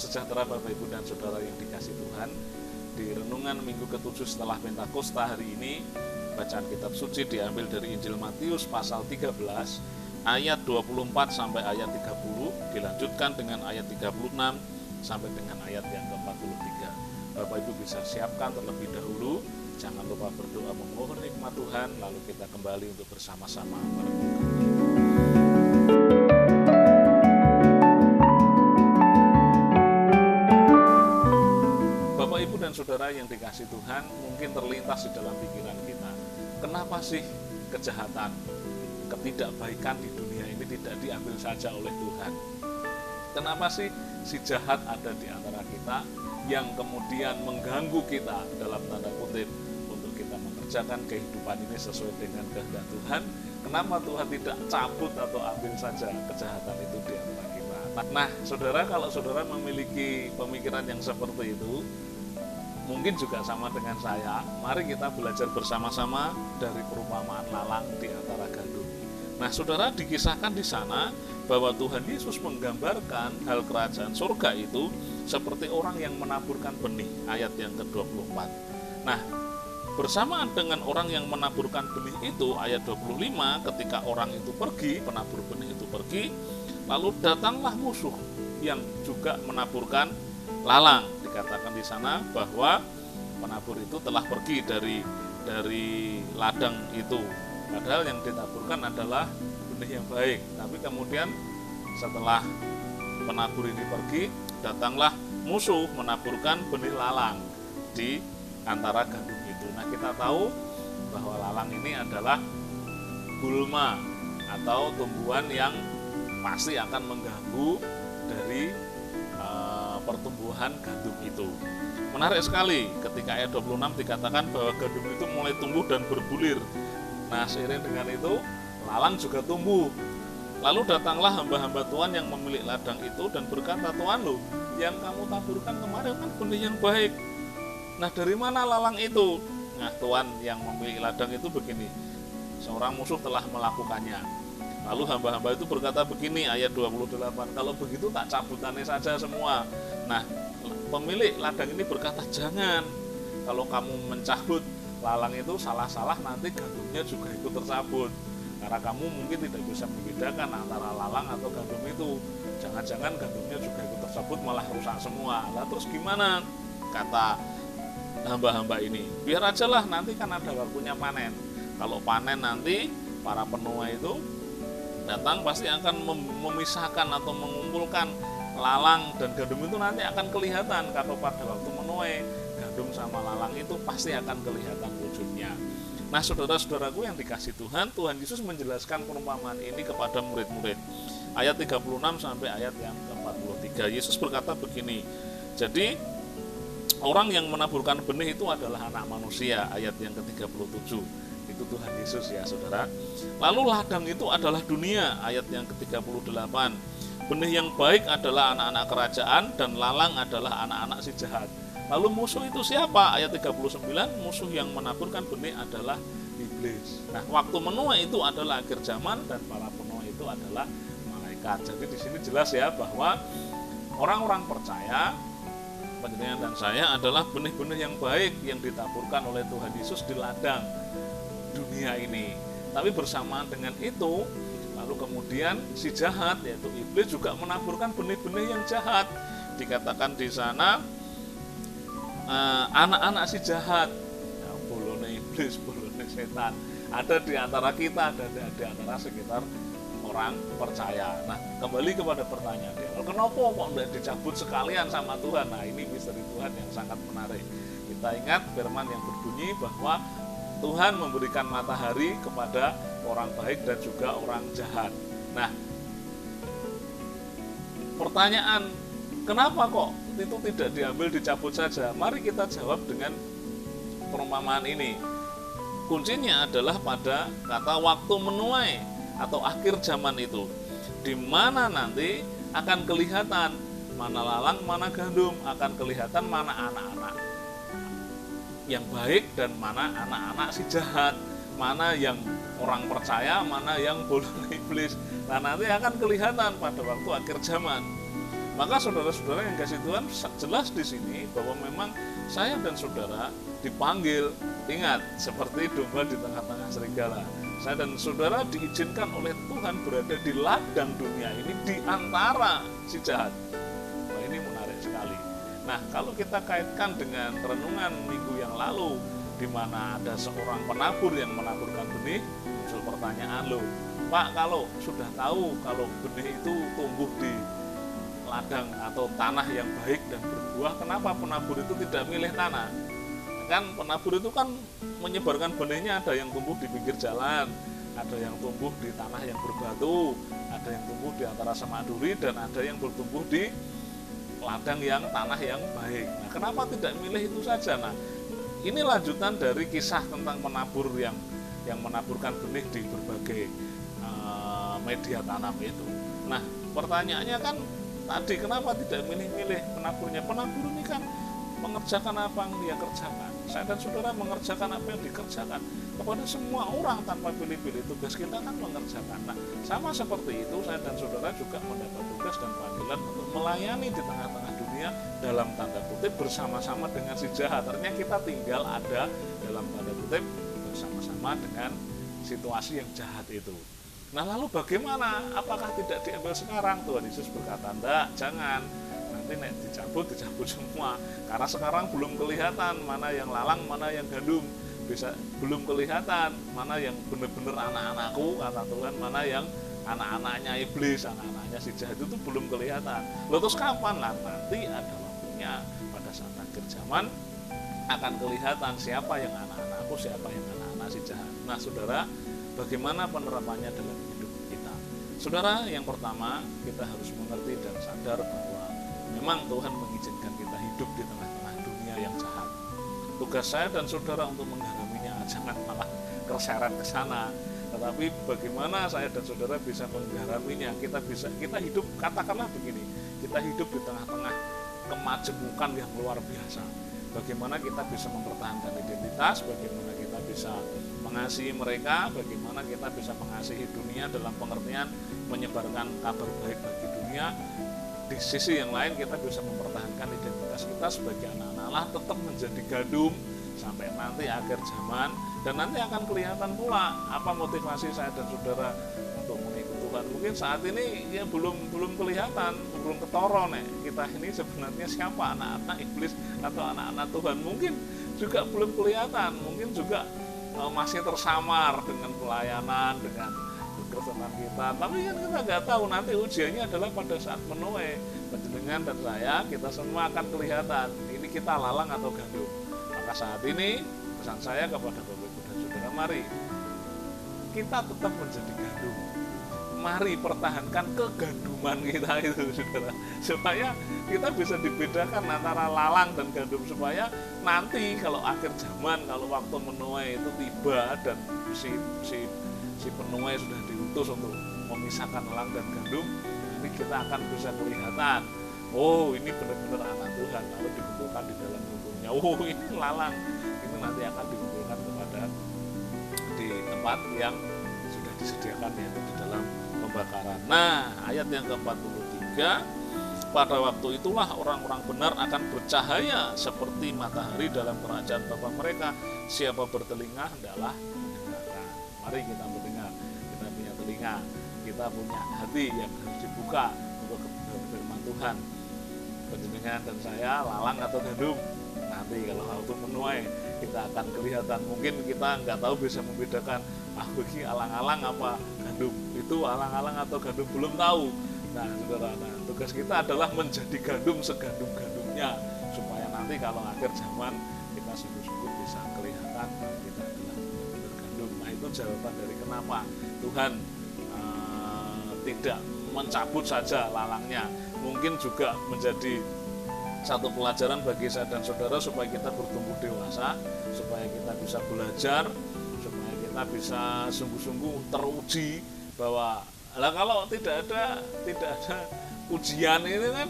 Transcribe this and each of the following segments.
sejahtera Bapak Ibu dan Saudara yang dikasih Tuhan. Di renungan minggu ke-7 setelah Pentakosta hari ini, bacaan kitab suci diambil dari Injil Matius pasal 13 ayat 24 sampai ayat 30, dilanjutkan dengan ayat 36 sampai dengan ayat yang ke-43. Bapak Ibu bisa siapkan terlebih dahulu, jangan lupa berdoa memohon hikmat Tuhan, lalu kita kembali untuk bersama-sama merenungkan. Bapak Ibu dan Saudara yang dikasih Tuhan, mungkin terlintas di dalam pikiran kita, kenapa sih kejahatan, ketidakbaikan di dunia ini tidak diambil saja oleh Tuhan? Kenapa sih si jahat ada di antara kita yang kemudian mengganggu kita dalam tanda kutip untuk kita mengerjakan kehidupan ini sesuai dengan kehendak Tuhan? Kenapa Tuhan tidak cabut atau ambil saja kejahatan itu di antara kita? Nah, saudara, kalau saudara memiliki pemikiran yang seperti itu, mungkin juga sama dengan saya, mari kita belajar bersama-sama dari perumpamaan lalang di antara gandum. Nah, saudara, dikisahkan di sana bahwa Tuhan Yesus menggambarkan hal kerajaan surga itu seperti orang yang menaburkan benih, ayat yang ke-24. Nah, bersamaan dengan orang yang menaburkan benih itu, ayat 25, ketika orang itu pergi, penabur benih itu pergi, lalu datanglah musuh yang juga menaburkan lalang. Dikatakan di sana bahwa penabur itu telah pergi dari ladang itu, padahal yang ditaburkan adalah benih yang baik. Tapi kemudian setelah penabur ini pergi, datanglah musuh menaburkan benih lalang di antara gandum itu. Nah, kita tahu bahwa lalang ini adalah gulma atau tumbuhan yang pasti akan mengganggu dari pertumbuhan gandum itu. Menarik sekali ketika ayat 26 dikatakan bahwa gandum itu mulai tumbuh dan berbulir. Nah, seiring dengan itu lalang juga tumbuh. Lalu datanglah hamba-hamba Tuhan yang memiliki ladang itu dan berkata, "Tuhan loh, yang kamu taburkan kemarin kan benih yang baik. Nah, dari mana lalang itu?" Nah, Tuhan yang memiliki ladang itu begini, seorang musuh telah melakukannya. Lalu hamba-hamba itu berkata begini, ayat 28, "Kalau begitu tak cabutannya saja semua." Nah, pemilik ladang ini berkata, "Jangan, kalau kamu mencabut lalang itu salah-salah nanti gandumnya juga ikut tercabut. Karena kamu mungkin tidak bisa membedakan antara lalang atau gandum itu. Jangan-jangan gandumnya juga ikut tercabut malah rusak semua." Lah terus gimana? Kata hamba-hamba ini, "Biar aja lah, nanti kan ada waktunya panen. Kalau panen nanti para penuai itu datang pasti akan memisahkan atau mengumpulkan lalang dan gandum itu nanti akan kelihatan. Kalau pada waktu menuai gandum sama lalang itu pasti akan kelihatan wujudnya." Nah, saudara-saudaraku yang dikasih Tuhan, Tuhan Yesus menjelaskan perumpamaan ini kepada murid-murid. Ayat 36 sampai ayat yang ke-43. Yesus berkata begini, "Jadi orang yang menaburkan benih itu adalah anak manusia," ayat yang ke-37. Itu Tuhan Yesus ya, saudara. "Lalu ladang itu adalah dunia," ayat yang ke-38. "Benih yang baik adalah anak-anak kerajaan dan lalang adalah anak-anak si jahat." Lalu musuh itu siapa? Ayat 39, musuh yang menaburkan benih adalah iblis. Nah, waktu menuai itu adalah akhir zaman dan para penuai itu adalah malaikat. Jadi di sini jelas ya bahwa orang-orang percaya, panjenengan dan saya adalah benih-benih yang baik yang ditaburkan oleh Tuhan Yesus di ladang dunia ini. Tapi bersamaan dengan itu, lalu kemudian si jahat yaitu iblis juga menaburkan benih-benih yang jahat. Dikatakan di sana anak-anak si jahat, ya, bolone iblis, bolone setan, ada di antara kita, ada di antara sekitar orang percaya. Nah, kembali kepada pertanyaan dia, kenapa kok tidak dicabut sekalian sama Tuhan? Nah, ini misteri Tuhan yang sangat menarik. Kita ingat firman yang berbunyi bahwa Tuhan memberikan matahari kepada orang baik dan juga orang jahat. Nah, pertanyaan, kenapa kok itu tidak diambil, dicabut saja? Mari kita jawab dengan perumpamaan ini. Kuncinya adalah pada kata waktu menuai atau akhir zaman itu, di mana nanti akan kelihatan mana lalang, mana gandum, akan kelihatan mana anak-anak yang baik dan mana anak-anak si jahat, mana yang orang percaya, mana yang boleh iblis. Nah, nanti akan kelihatan pada waktu akhir zaman. Maka saudara-saudara yang kasih Tuhan, jelas di sini bahwa memang saya dan saudara dipanggil, ingat, seperti domba di tengah-tengah serigala. Saya dan saudara diizinkan oleh Tuhan berada di ladang dunia ini di antara si jahat. Nah, ini menarik sekali. Nah, kalau kita kaitkan dengan renungan minggu yang lalu, di mana ada seorang penabur yang menaburkan benih, muncul pertanyaan, loh Pak, kalau sudah tahu kalau benih itu tumbuh di ladang atau tanah yang baik dan berbuah, kenapa penabur itu tidak milih tanah? Kan penabur itu kan menyebarkan benihnya, ada yang tumbuh di pinggir jalan, ada yang tumbuh di tanah yang berbatu, ada yang tumbuh di antara semak duri, dan ada yang bertumbuh di ladang yang tanah yang baik. Nah, kenapa tidak milih itu saja? Nah, ini lanjutan dari kisah tentang penabur yang menaburkan benih di berbagai media tanam itu. Nah, pertanyaannya kan tadi, kenapa tidak milih-milih penaburnya? Penabur ini kan mengerjakan apa yang dia kerjakan. Saya dan saudara mengerjakan apa yang dikerjakan kepada semua orang tanpa pilih-pilih. Tugas kita kan mengerjakan. Nah, sama seperti itu, saya dan saudara juga mendapat tugas dan panggilan untuk melayani di tengah-tengah dunia dalam tanda kutip bersama-sama dengan si jahat. Artinya kita tinggal ada dalam tanda kutip bersama-sama dengan situasi yang jahat itu. Nah, lalu bagaimana? Apakah tidak diambil sekarang? Tuhan Yesus berkata, enggak, jangan. Nanti dicabut semua. Karena sekarang belum kelihatan mana yang lalang, mana yang gandum. Belum kelihatan mana yang benar-benar anak-anakku, kata Tuhan, mana yang anak-anaknya iblis, anak-anaknya si jahat, itu belum kelihatan. Lalu terus kapan? Nah, nanti ada waktunya, pada saat akhir zaman akan kelihatan siapa yang anak-anakku, siapa yang anak-anak si jahat. Nah, saudara, bagaimana penerapannya dalam hidup kita? Saudara, yang pertama, kita harus mengerti dan sadar bahwa memang Tuhan mengizinkan kita hidup di tengah-tengah dunia yang jahat. Tugas saya dan saudara untuk menggaraminya, jangan malah terseret ke sana. Tetapi bagaimana saya dan saudara bisa menggaraminya? Kita hidup, katakanlah begini, kita hidup di tengah-tengah kemajemukan yang luar biasa. Bagaimana kita bisa mempertahankan identitas, bagaimana kita bisa mengasihi mereka, bagaimana kita bisa mengasihi dunia dalam pengertian menyebarkan kabar baik bagi dunia. Di sisi yang lain kita bisa mempertahankan identitas kita sebagai anak-anak Allah, tetap menjadi gandum sampai nanti akhir zaman. Dan nanti akan kelihatan pula apa motivasi saya dan saudara untuk mengikut Tuhan. Mungkin saat ini ya belum kelihatan, belum ketoron kita ini sebenarnya siapa, anak-anak iblis atau anak-anak Tuhan. Mungkin juga belum kelihatan, mungkin juga masih tersamar dengan pelayanan, dengan kekristenan kita. Tapi kan kita nggak tahu, nanti ujiannya adalah pada saat menuai. Panjenengan dan saya, kita semua akan kelihatan ini kita lalang atau gandum. Maka saat ini pesan saya kepada Bapak Ibu dan saudara, mari kita tetap menjadi gandum. Mari pertahankan keganduman kita itu, saudara, supaya kita bisa dibedakan antara lalang dan gandum, supaya nanti kalau akhir zaman, kalau waktu menuai itu tiba dan si penuai sudah diutus untuk memisahkan lalang dan gandum, nanti kita akan bisa kelihatan, oh ini benar-benar anak Tuhan, lalu dikumpulkan di dalam lumbungnya. Oh ini lalang, ini nanti akan dikumpulkan kepada di tempat yang sudah disediakan, yaitu di dalam pembakaran. Nah, ayat yang ke-43, pada waktu itulah orang-orang benar akan bercahaya seperti matahari dalam kerajaan Bapa mereka. Siapa bertelinga hendaklah mendengarkan. Mari kita mendengar, kita punya telinga, kita punya hati yang harus dibuka untuk firman Tuhan. Panjenengan dan saya lalang atau gandum, nanti kalau waktu menuai kita akan kelihatan. Mungkin kita nggak tahu bisa membedakan, ini alang-alang apa gandum, itu alang-alang atau gandum, belum tahu. Nah, saudara, tugas kita adalah menjadi gandum segandum-gandumnya, supaya nanti kalau akhir zaman kita sungguh-sungguh bisa kelihatan kita adalah benar gandum. Nah, itu jawaban dari kenapa Tuhan tidak mencabut saja lalangnya. Mungkin juga menjadi satu pelajaran bagi saya dan saudara, supaya kita bertumbuh dewasa, supaya kita bisa belajar, supaya kita bisa sungguh-sungguh teruji bahwa kalau tidak ada ujian ini kan,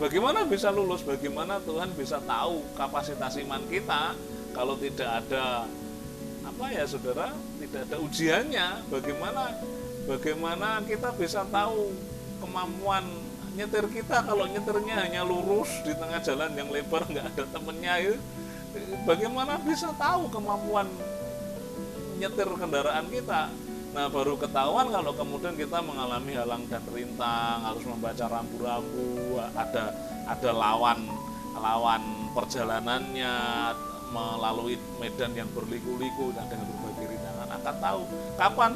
bagaimana bisa lulus, bagaimana Tuhan bisa tahu kapasitas iman kita kalau tidak ada saudara, tidak ada ujiannya. Bagaimana kita bisa tahu kemampuan nyetir kita kalau nyetirnya hanya lurus di tengah jalan yang lebar, nggak ada temennya itu, bagaimana bisa tahu kemampuan nyetir kendaraan kita? Nah, baru ketahuan kalau kemudian kita mengalami halang dan rintang, harus membaca rambu-rambu, ada lawan perjalanannya, melalui medan yang berliku-liku dan dengan berbagai rintangan, akan tahu kapan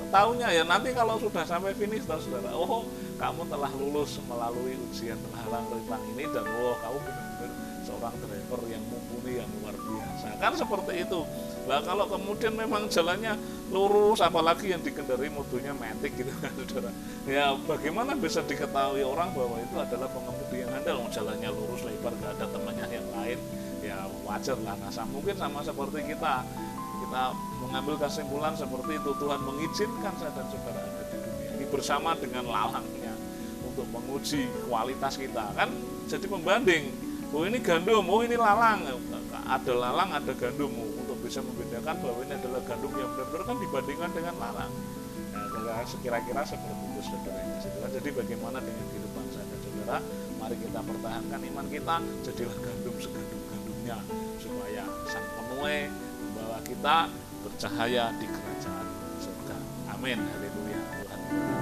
tahunya ya nanti kalau sudah sampai finish, saudara. Oh, kamu telah lulus melalui ujian halang rintang ini, dan kamu benar-benar seorang driver yang mumpuni, yang luar biasa. Kan seperti itu. Nah, kalau kemudian memang jalannya lurus, apalagi yang dikendarai mobilnya matic gitu kan, saudara. Ya bagaimana bisa diketahui orang bahwa itu adalah pengemudi yang handal? Jalannya lurus, lebar, gak ada temannya yang lain. Ya wajar lah. Nah, mungkin sama seperti kita mengambil kesimpulan seperti itu. Tuhan mengizinkan saya dan saudara ada di dunia ini bersama dengan lalangnya untuk menguji kualitas kita. Kan jadi pembanding. Oh ini gandum, oh ini lalang. Ada lalang, ada gandum. Untuk bisa membedakan bahwa ini adalah gandum yang benar-benar kan dibandingkan dengan lalang. Nah, kira-kira seperti itu, saudara. Jadi bagaimana dengan kehidupan saya dan saudara? Mari kita pertahankan iman kita, jadilah gandum segandum-gandumnya, supaya sang penuai membawa kita bercahaya di kerajaan surga. Amin. Haleluya. Tuhan.